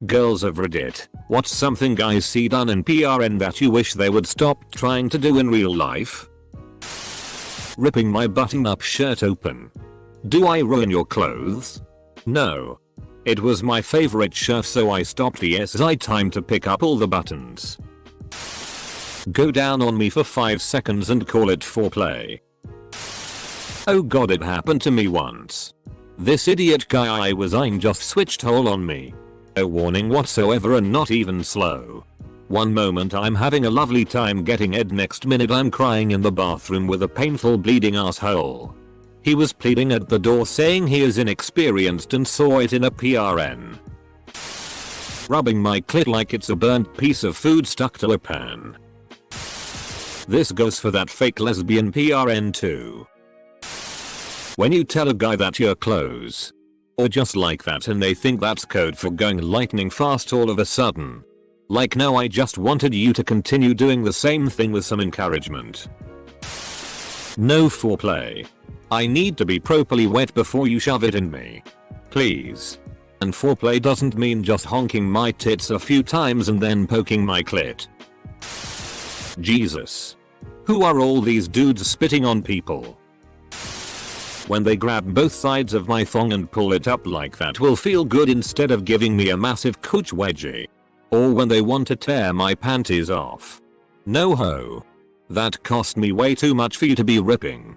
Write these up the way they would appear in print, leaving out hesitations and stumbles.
Girls of Reddit, what's something guys see done in PRN that you wish they would stop trying to do in real life? Ripping my button-up shirt open. Do I ruin your clothes? No. It was my favorite shirt, so I stopped the SI time to pick up all the buttons. Go down on me for 5 seconds and call it foreplay. Oh god, it happened to me once. This idiot guy I was eyeing just switched hole on me. No warning whatsoever and not even slow. One moment I'm having a lovely time getting Ed, next minute I'm crying in the bathroom with a painful bleeding asshole. He was pleading at the door saying he is inexperienced and saw it in a PRN. Rubbing my clit like it's a burnt piece of food stuck to a pan. This goes for that fake lesbian PRN too. When you tell a guy that you're close, or just like that, and they think that's code for going lightning fast all of a sudden. Like, no, I just wanted you to continue doing the same thing with some encouragement. No foreplay. I need to be properly wet before you shove it in me. Please. And foreplay doesn't mean just honking my tits a few times and then poking my clit. Jesus. Who are all these dudes spitting on people? When they grab both sides of my thong and pull it up like that will feel good instead of giving me a massive cooch wedgie. Or when they want to tear my panties off. No ho. That cost me way too much for you to be ripping.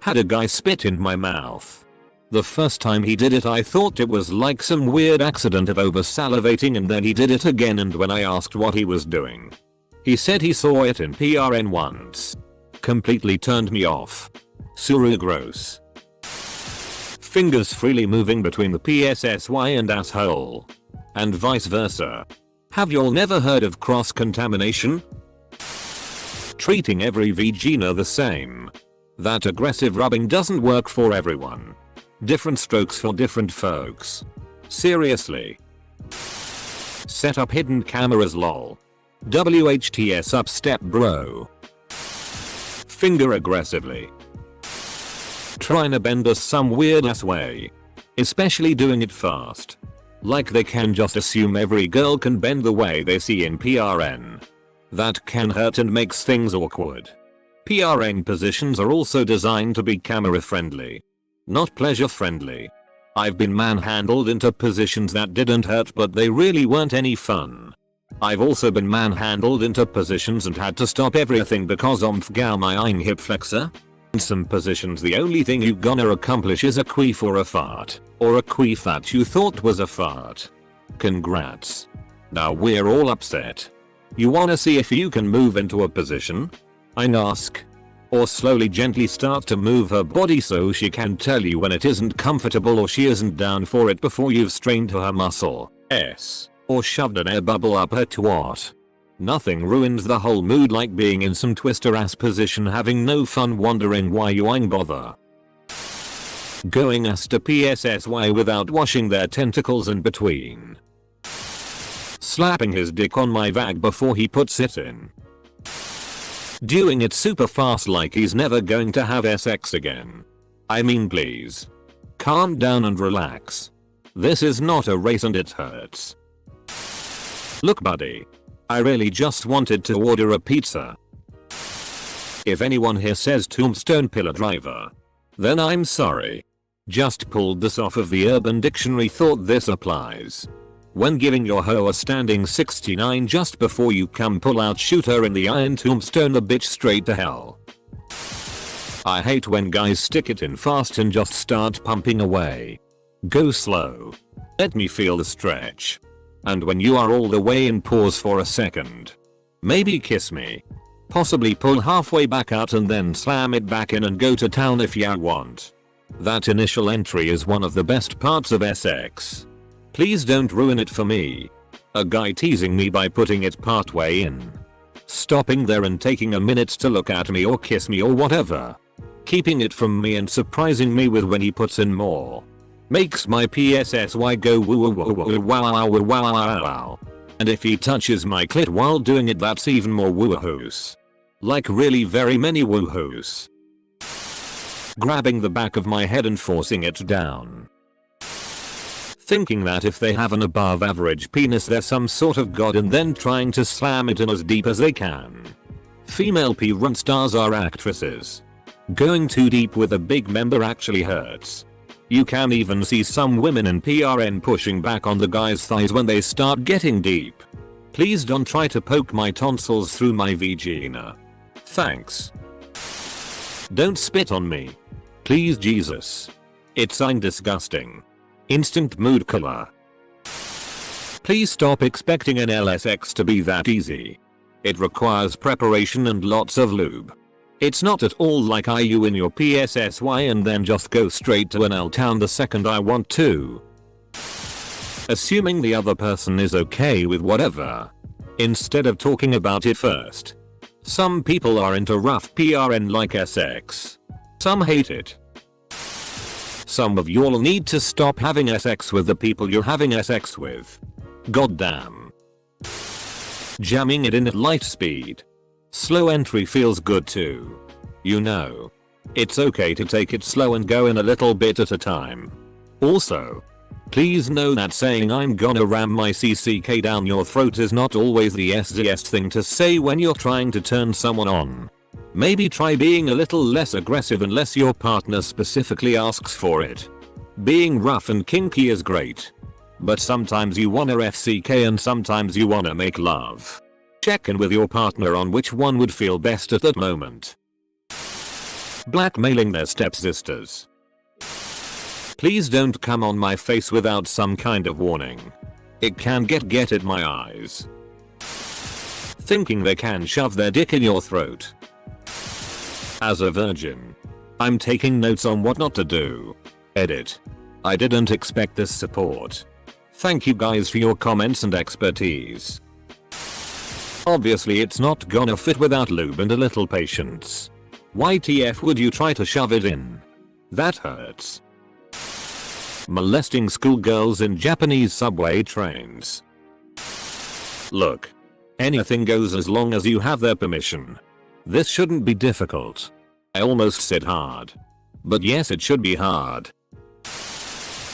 Had a guy spit in my mouth. The first time he did it I thought it was like some weird accident of over salivating, and then he did it again, and when I asked what he was doing, he said he saw it in PRN once. Completely turned me off. Super gross. Fingers freely moving between the PSSY and asshole. And vice versa. Have y'all never heard of cross-contamination? Treating every vagina the same. That aggressive rubbing doesn't work for everyone. Different strokes for different folks. Seriously. Set up hidden cameras lol. WHTS up step bro. Finger aggressively. Trying to bend us some weird ass way. Especially doing it fast. Like they can just assume every girl can bend the way they see in PRN. That can hurt and makes things awkward. PRN positions are also designed to be camera friendly. Not pleasure friendly. I've been manhandled into positions that didn't hurt, but they really weren't any fun. I've also been manhandled into positions and had to stop everything because my eyeing hip flexor. In some positions the only thing you gonna accomplish is a queef or a fart. Or a queef that you thought was a fart. Congrats. Now we're all upset. You wanna see if you can move into a position? I ask. Or slowly gently start to move her body so she can tell you when it isn't comfortable or she isn't down for it before you've strained to her muscle. Or shoved an air bubble up her twat. Nothing ruins the whole mood like being in some twister ass position having no fun wondering why you ain't bother. Going ass to PSSY without washing their tentacles in between. Slapping his dick on my vag before he puts it in. Doing it super fast like he's never going to have sex again. I mean, please. Calm down and relax. This is not a race and it hurts. Look buddy. I really just wanted to order a pizza. If anyone here says tombstone pillar driver, then I'm sorry. Just pulled this off of the Urban Dictionary, thought this applies. When giving your hoe a standing 69 just before you come, pull out, shoot her in the eye and tombstone the bitch straight to hell. I hate when guys stick it in fast and just start pumping away. Go slow. Let me feel the stretch. And when you are all the way in, pause for a second. Maybe kiss me. Possibly pull halfway back out and then slam it back in and go to town if ya want. That initial entry is one of the best parts of sex. Please don't ruin it for me. A guy teasing me by putting it partway in. Stopping there and taking a minute to look at me or kiss me or whatever. Keeping it from me and surprising me with when he puts in more. Makes my PSSY go woo woo woo woo wow wow wow wow wow. And if he touches my clit while doing it, that's even more woohoos. Like really very many woohoos. Grabbing the back of my head and forcing it down. thinking that if they have an above average penis they're some sort of god and then trying to slam it in as deep as they can. Female porn stars are actresses. Going too deep with a big member actually hurts. You can even see some women in PRN pushing back on the guy's thighs when they start getting deep. Please don't try to poke my tonsils through my vagina. Thanks. Don't spit on me. Please Jesus. It's disgusting. Instant mood killer. Please stop expecting an LSX to be that easy. It requires preparation and lots of lube. It's not at all like you in your PSSY and then just go straight to an L-town the second I want to. Assuming the other person is okay with whatever. Instead of talking about it first. Some people are into rough PRN like SX. Some hate it. Some of y'all need to stop having SX with the people you're having SX with. Goddamn. Jamming it in at light speed. Slow entry feels good too. You know. It's okay to take it slow and go in a little bit at a time. Also, please know that saying I'm gonna ram my CCK down your throat is not always the SZest thing to say when you're trying to turn someone on. Maybe try being a little less aggressive unless your partner specifically asks for it. Being rough and kinky is great. But sometimes you wanna FCK and sometimes you wanna make love. Check in with your partner on which one would feel best at that moment. Blackmailing their stepsisters. Please don't come on my face without some kind of warning. It can get at my eyes. Thinking they can shove their dick in your throat. As a virgin, I'm taking notes on what not to do. Edit. I didn't expect this support. Thank you guys for your comments and expertise. Obviously it's not gonna fit without lube and a little patience. YTF would you try to shove it in? That hurts. Molesting schoolgirls in Japanese subway trains. Look. Anything goes as long as you have their permission. This shouldn't be difficult. I almost said hard. But yes, it should be hard.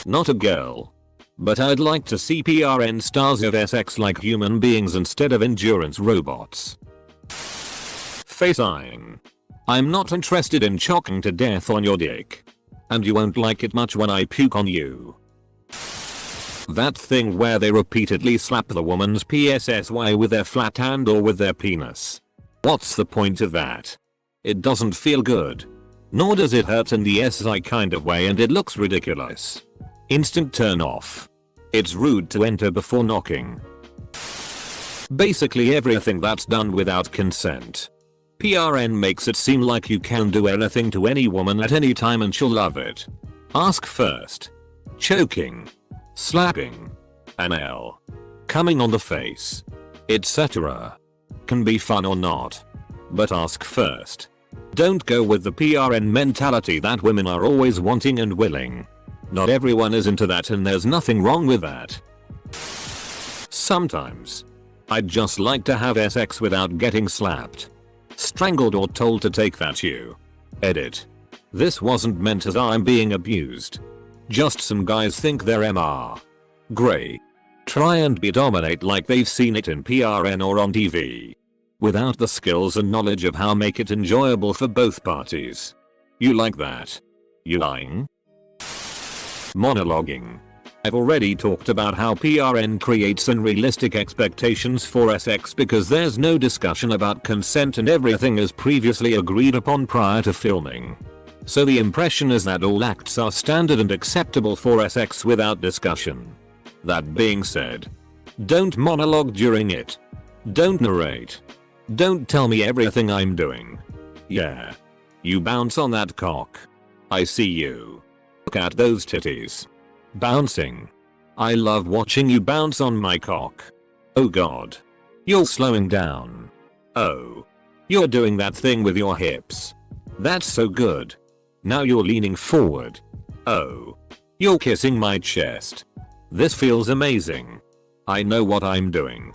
Not a girl. But I'd like to see PRN stars of SX like human beings instead of endurance robots. Face eyeing. I'm not interested in choking to death on your dick. And you won't like it much when I puke on you. That thing where they repeatedly slap the woman's PSSY with their flat hand or with their penis. What's the point of that? It doesn't feel good. Nor does it hurt in the SI kind of way and it looks ridiculous. Instant turn off. It's rude to enter before knocking. Basically everything that's done without consent. PRN makes it seem like you can do anything to any woman at any time and she'll love it. Ask first. Choking. Slapping. Anal. Coming on the face. Etc. Can be fun or not. But ask first. Don't go with the PRN mentality that women are always wanting and willing. Not everyone is into that and there's nothing wrong with that. Sometimes. I'd just like to have SX without getting slapped. Strangled or told to take that you. Edit. This wasn't meant as I'm being abused. Just some guys think they're MR. Grey. Try and be dominate like they've seen it in PRN or on TV. Without the skills and knowledge of how make it enjoyable for both parties. You like that? You lying? Monologuing. I've already talked about how PRN creates unrealistic expectations for SX because there's no discussion about consent and everything is previously agreed upon prior to filming. So the impression is that all acts are standard and acceptable for SX without discussion. That being said, don't monologue during it. Don't narrate. Don't tell me everything I'm doing. Yeah. You bounce on that cock. I see you. Look at those titties. Bouncing. I love watching you bounce on my cock. Oh god. You're slowing down. Oh. You're doing that thing with your hips. That's so good. Now you're leaning forward. Oh. You're kissing my chest. This feels amazing. I know what I'm doing.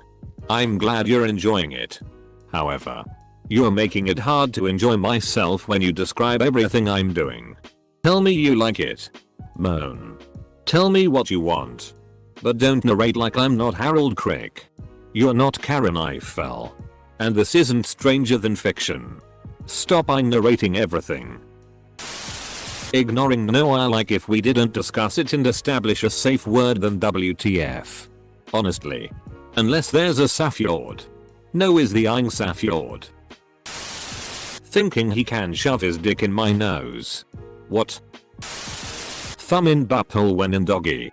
I'm glad you're enjoying it. However, you're making it hard to enjoy myself when you describe everything I'm doing. Tell me you like it. Moan. Tell me what you want. But don't narrate like I'm not Harold Crick. You're not Karen Eiffel. And this isn't Stranger Than Fiction. Stop narrating everything. Ignoring no I like if we didn't discuss it and establish a safe word then WTF. Honestly. Unless there's a Safjord. No is the Ein Safjord. Thinking he can shove his dick in my nose. What? Thumb in butthole when in doggy.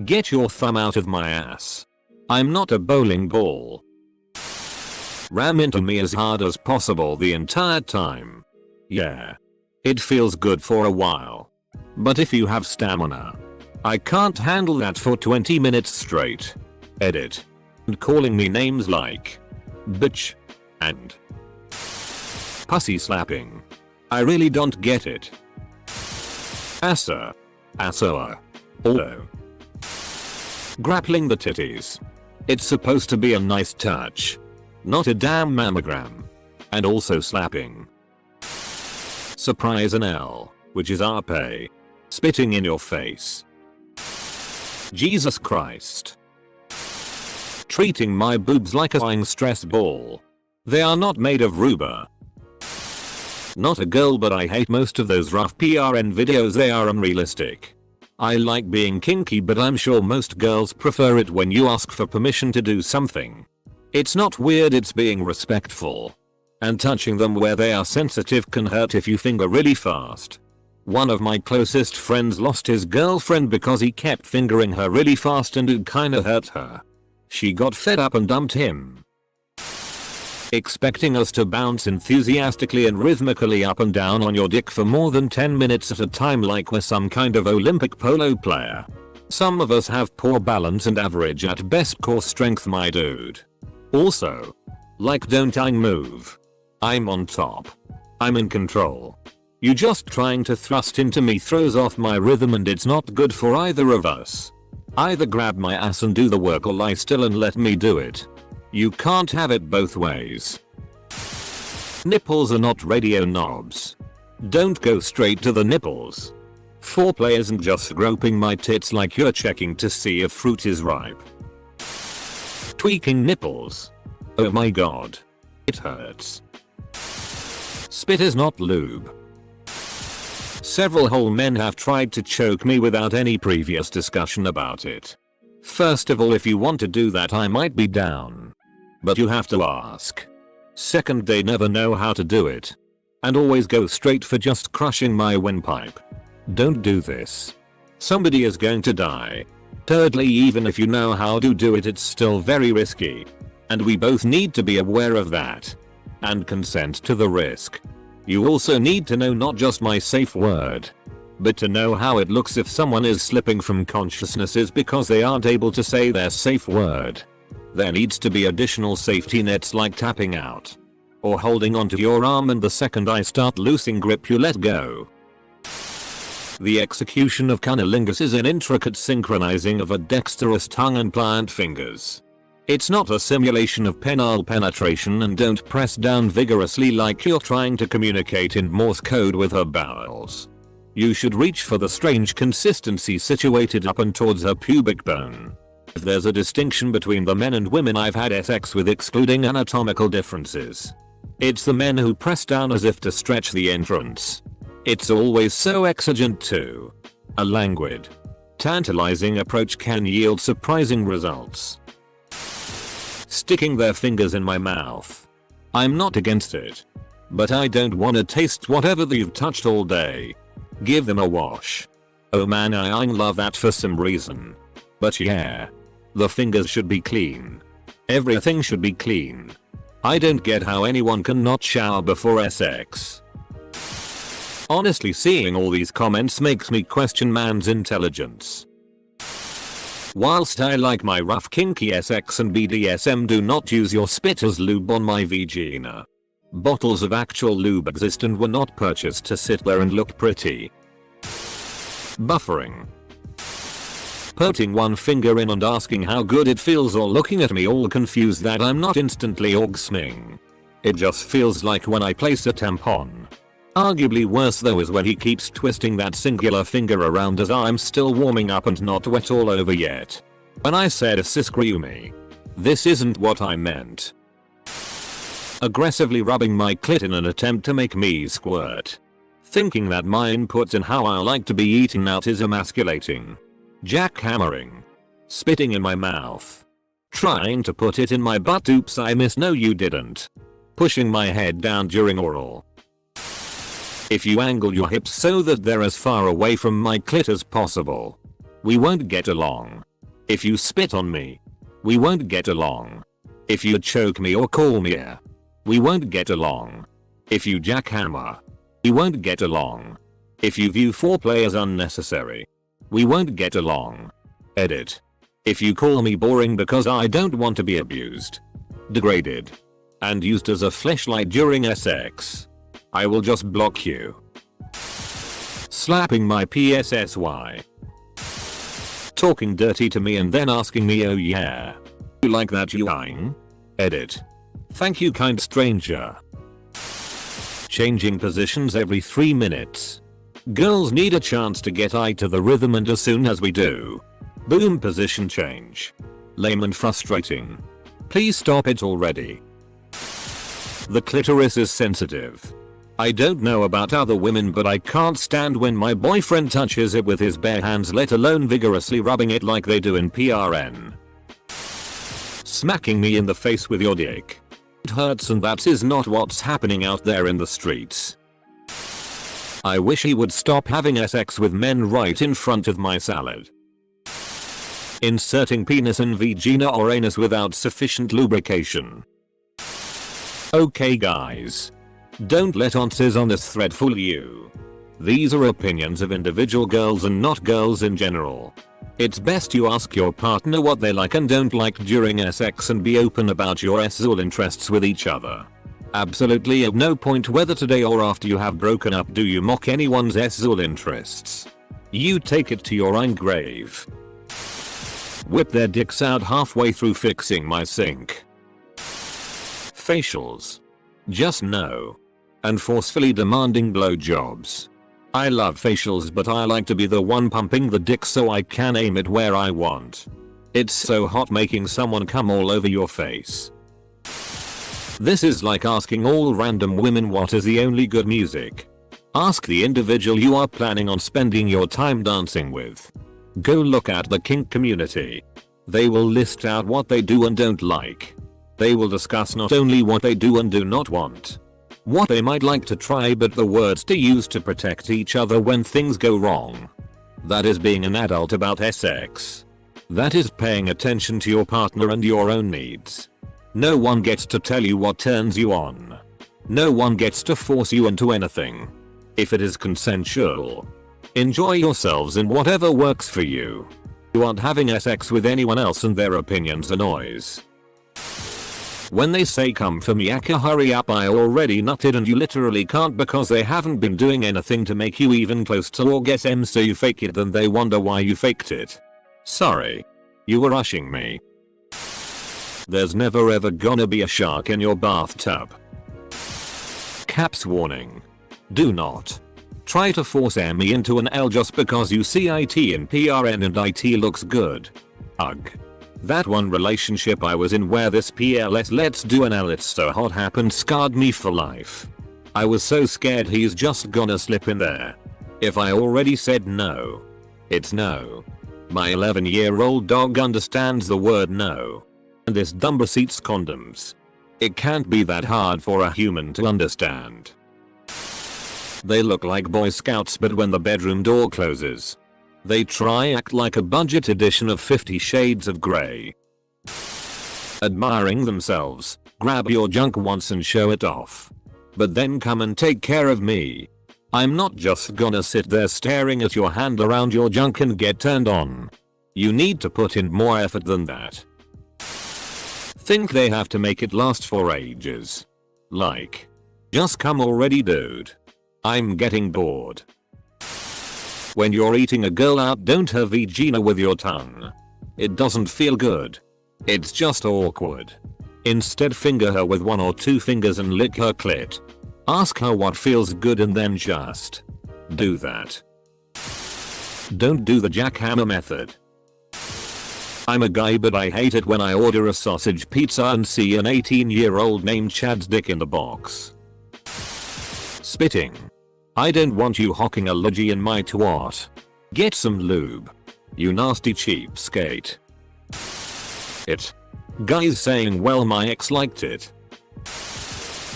Get your thumb out of my ass. I'm not a bowling ball. Ram into me as hard as possible the entire time. Yeah. It feels good for a while. But if you have stamina. I can't handle that for 20 minutes straight. Edit. And calling me names like bitch and pussy slapping. I really don't get it. Assa. Assoa. Although. Grappling the titties. It's supposed to be a nice touch. Not a damn mammogram. And also slapping. Surprise an L, which is RP. Spitting in your face. Jesus Christ. Treating my boobs like a flying stress ball. They are not made of rubber. Not a girl, but I hate most of those rough PRN videos, they are unrealistic. I like being kinky, but I'm sure most girls prefer it when you ask for permission to do something. It's not weird, it's being respectful. And touching them where they are sensitive can hurt if you finger really fast. One of my closest friends lost his girlfriend because he kept fingering her really fast and it kinda hurt her. She got fed up and dumped him. Expecting us to bounce enthusiastically and rhythmically up and down on your dick for more than 10 minutes at a time like we're some kind of Olympic polo player. Some of us have poor balance and average at best core strength, my dude. Also, like, don't I move. I'm on top. I'm in control. You just trying to thrust into me throws off my rhythm and it's not good for either of us. Either grab my ass and do the work or lie still and let me do it. You can't have it both ways. Nipples are not radio knobs. Don't go straight to the nipples. Foreplay isn't just groping my tits like you're checking to see if fruit is ripe. Tweaking nipples. Oh my god. It hurts. Spit is not lube. Several whole men have tried to choke me without any previous discussion about it. First of all, if you want to do that I might be down. But you have to ask. Second, they never know how to do it. And always go straight for just crushing my windpipe. Don't do this. Somebody is going to die. Thirdly, even if you know how to do it, it's still very risky. And we both need to be aware of that. And consent to the risk. You also need to know not just my safe word, but to know how it looks if someone is slipping from consciousnesses because they aren't able to say their safe word. There needs to be additional safety nets like tapping out. Or holding onto your arm and the second I start losing grip you let go. The execution of cunnilingus is an intricate synchronizing of a dexterous tongue and pliant fingers. It's not a simulation of penile penetration, and don't press down vigorously like you're trying to communicate in Morse code with her bowels. You should reach for the strange consistency situated up and towards her pubic bone. If there's a distinction between the men and women I've had sex with excluding anatomical differences, it's the men who press down as if to stretch the entrance. It's always so exigent too. A languid, tantalizing approach can yield surprising results. Sticking their fingers in my mouth. I'm not against it. But I don't wanna taste whatever you've touched all day. Give them a wash. Oh man, I love that for some reason. But yeah. The fingers should be clean. Everything should be clean. I don't get how anyone can not shower before sex. Honestly, seeing all these comments makes me question man's intelligence. Whilst I like my rough kinky sex and BDSM, do not use your spit as lube on my vagina. Bottles of actual lube exist and were not purchased to sit there and look pretty. Buffering. Putting one finger in and asking how good it feels, or looking at me all confused that I'm not instantly orgasming. It just feels like when I place a tampon. Arguably worse though is when he keeps twisting that singular finger around as I'm still warming up and not wet all over yet. When I said screw me, this isn't what I meant. Aggressively rubbing my clit in an attempt to make me squirt. Thinking that my input in how I like to be eaten out is emasculating. Jackhammering. Spitting in my mouth. Trying to put it in my butt, oops I missed, no you didn't. Pushing my head down during oral. If you angle your hips so that they're as far away from my clit as possible, we won't get along. If you spit on me, we won't get along. If you choke me or call me a, we won't get along. If you jackhammer, we won't get along. If you view foreplay as unnecessary, we won't get along. Edit. If you call me boring because I don't want to be abused, degraded, and used as a fleshlight during sex, I will just block you. Slapping my PSSY. Talking dirty to me and then asking me, oh yeah, you like that you.I? Edit. Thank you kind stranger. Changing positions every 3 minutes. Girls need a chance to get to the rhythm, and as soon as we do, boom, position change. Lame and frustrating. Please stop it already. The clitoris is sensitive. I don't know about other women, but I can't stand when my boyfriend touches it with his bare hands, let alone vigorously rubbing it like they do in PRN. Smacking me in the face with your dick. It hurts, and that is not what's happening out there in the streets. I wish he would stop having sex with men right in front of my salad. Inserting penis in vagina or anus without sufficient lubrication. Okay guys. Don't let answers on this thread fool you. These are opinions of individual girls and not girls in general. It's best you ask your partner what they like and don't like during sex and be open about your sexual interests with each other. Absolutely at no point, whether today or after you have broken up, do you mock anyone's sexual interests. You take it to your own grave. Whip their dicks out halfway through fixing my sink. Facials. Just no. And forcefully demanding blowjobs. I love facials, but I like to be the one pumping the dick so I can aim it where I want. It's so hot making someone come all over your face. This is like asking all random women what is the only good music. Ask the individual you are planning on spending your time dancing with. Go look at the kink community. They will list out what they do and don't like. They will discuss not only what they do and do not want, what they might like to try, but the words to use to protect each other when things go wrong. That is being an adult about sex. That is paying attention to your partner and your own needs. No one gets to tell you what turns you on. No one gets to force you into anything. If it is consensual, enjoy yourselves in whatever works for you. You aren't having sex with anyone else and their opinions are noise. When they say come for me Aka, hurry up, I already nutted and you literally can't because they haven't been doing anything to make you even close to orgasm, so you fake it, then they wonder why you faked it. Sorry. You were rushing me. There's never ever gonna be a shark in your bathtub. Caps warning. Do not try to force me into an L just because you see IT in PRN and IT looks good. Ugh. That one relationship I was in where this PLS let's do an L it's so hot happened scarred me for life. I was so scared he's just gonna slip in there. If I already said no, it's no. My 11-year-old dog understands the word no. And this dumb receipts condoms. It can't be that hard for a human to understand. They look like Boy Scouts, but when the bedroom door closes, they act like a budget edition of 50 Shades of Grey. Admiring themselves, grab your junk once and show it off. But then come and take care of me. I'm not just gonna sit there staring at your hand around your junk and get turned on. You need to put in more effort than that. Think they have to make it last for ages. Like, just come already dude. I'm getting bored. When you're eating a girl out, don't her vagina with your tongue. It doesn't feel good. It's just awkward. Instead finger her with 1 or 2 fingers and lick her clit. Ask her what feels good and then just do that. Don't do the jackhammer method. I'm a guy, but I hate it when I order a sausage pizza and see an 18-year-old named Chad's dick in the box. Spitting. I don't want you hocking a lodgy in my twat. Get some lube. You nasty cheapskate. It. Guys saying, well, my ex liked it.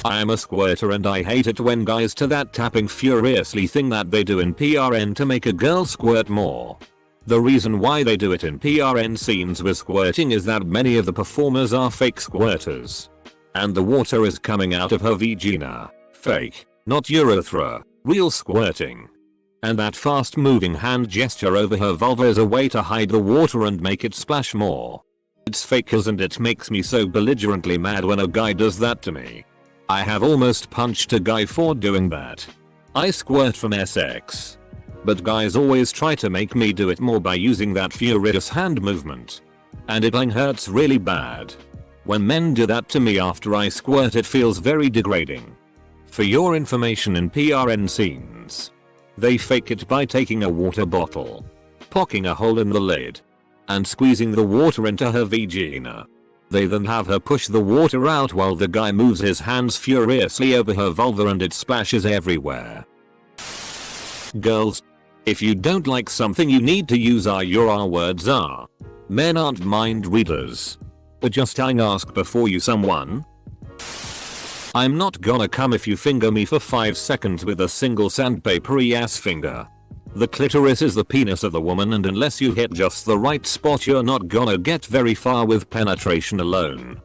I am a squirter and I hate it when guys do that tapping furiously thing that they do in PRN to make a girl squirt more. The reason why they do it in PRN scenes with squirting is that many of the performers are fake squirters. And the water is coming out of her vagina. Fake, not urethra, real squirting. And that fast moving hand gesture over her vulva is a way to hide the water and make it splash more. It's fake, and it makes me so belligerently mad when a guy does that to me. I have almost punched a guy for doing that. I squirt from SX. But guys always try to make me do it more by using that furious hand movement. And it hurts really bad. When men do that to me after I squirt, it feels very degrading. For your information, in PRN scenes, they fake it by taking a water bottle, poking a hole in the lid, and squeezing the water into her vagina. They then have her push the water out while the guy moves his hands furiously over her vulva and it splashes everywhere. Girls, if you don't like something, you need to use your words are. Men aren't mind readers. Just ask before you someone. I'm not gonna come if you finger me for 5 seconds with a single sandpapery ass finger. The clitoris is the penis of the woman, and unless you hit just the right spot, you're not gonna get very far with penetration alone.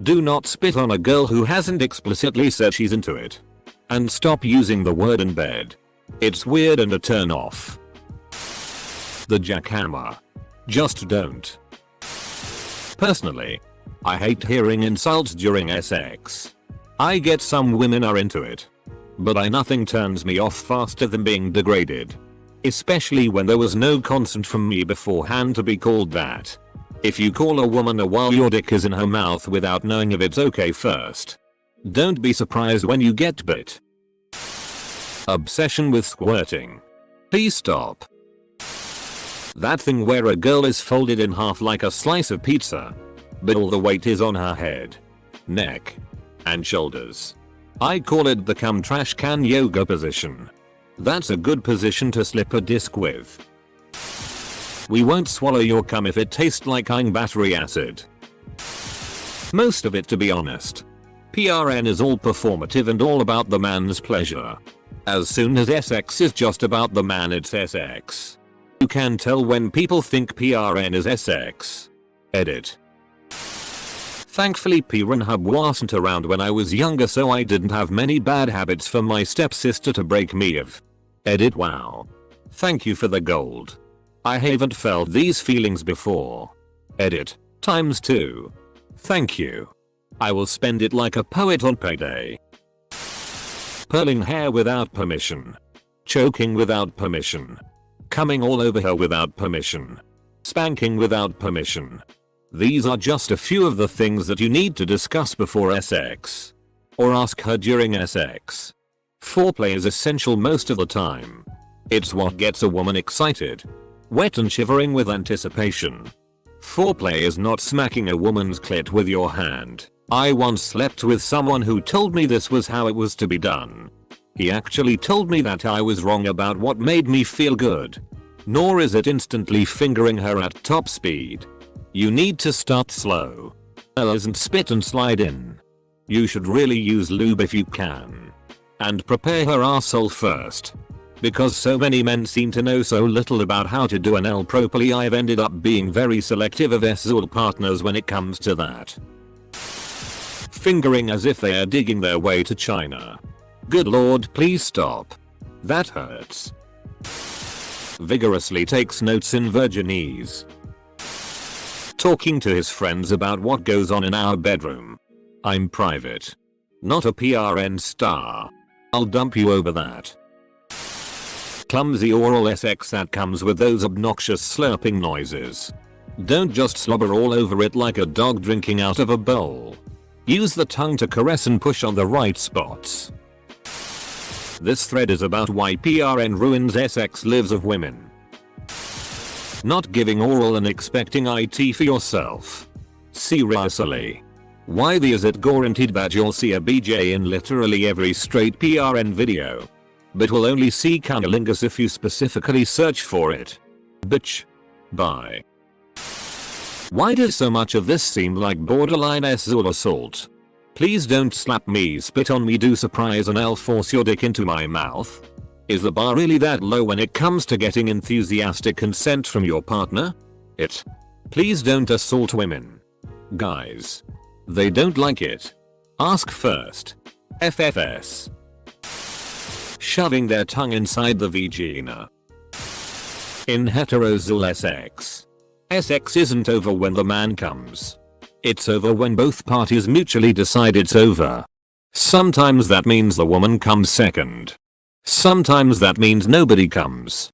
Do not spit on a girl who hasn't explicitly said she's into it. And stop using the word in bed. It's weird and a turn off. The jackhammer. Just don't. Personally, I hate hearing insults during sex. I get some women are into it. But nothing turns me off faster than being degraded. Especially when there was no consent from me beforehand to be called that. If you call a woman a while your dick is in her mouth without knowing if it's okay first, don't be surprised when you get bit. Obsession with squirting. Please stop. That thing where a girl is folded in half like a slice of pizza, but all the weight is on her head, neck, and shoulders. I call it the cum trash can yoga position. That's a good position to slip a disc with. We won't swallow your cum if it tastes like battery acid. Most of it, to be honest. PRN is all performative and all about the man's pleasure. As soon as SX is just about the man, it's SX. You can tell when people think PRN is SX. Edit. Thankfully Pornhub wasn't around when I was younger, so I didn't have many bad habits for my stepsister to break me of. Edit. Wow. Thank you for the gold. I haven't felt these feelings before. Edit. ×2. Thank you. I will spend it like a poet on payday. Pulling hair without permission. Choking without permission. Coming all over her without permission. Spanking without permission. These are just a few of the things that you need to discuss before sex. Or ask her during sex. Foreplay is essential most of the time. It's what gets a woman excited, wet and shivering with anticipation. Foreplay is not smacking a woman's clit with your hand. I once slept with someone who told me this was how it was to be done. He actually told me that I was wrong about what made me feel good. Nor is it instantly fingering her at top speed. You need to start slow. Isn't spit and slide in. You should really use lube if you can. And prepare her arsehole first. Because so many men seem to know so little about how to do an L properly, I've ended up being very selective of SZOL partners when it comes to that. Fingering as if they are digging their way to China. Good lord, please stop. That hurts. Vigorously takes notes in Virginese. Talking to his friends about what goes on in our bedroom. I'm private. Not a PRN star. I'll dump you over that. Clumsy oral sex that comes with those obnoxious slurping noises. Don't just slobber all over it like a dog drinking out of a bowl. Use the tongue to caress and push on the right spots. This thread is about why PRN ruins sex lives of women. Not giving oral and expecting IT for yourself. Seriously. Why is it guaranteed that you'll see a BJ in literally every straight PRN video? But will only see cunnilingus if you specifically search for it. Bitch. Bye. Why does so much of this seem like borderline sexual assault? Please don't slap me, spit on me, do surprise, and I'll force your dick into my mouth. Is the bar really that low when it comes to getting enthusiastic consent from your partner? Please don't assault women. Guys. They don't like it. Ask first. FFS. Shoving their tongue inside the vagina. In heterosexual sex isn't over when the man comes. It's over when both parties mutually decide it's over. Sometimes that means the woman comes second. Sometimes that means nobody comes.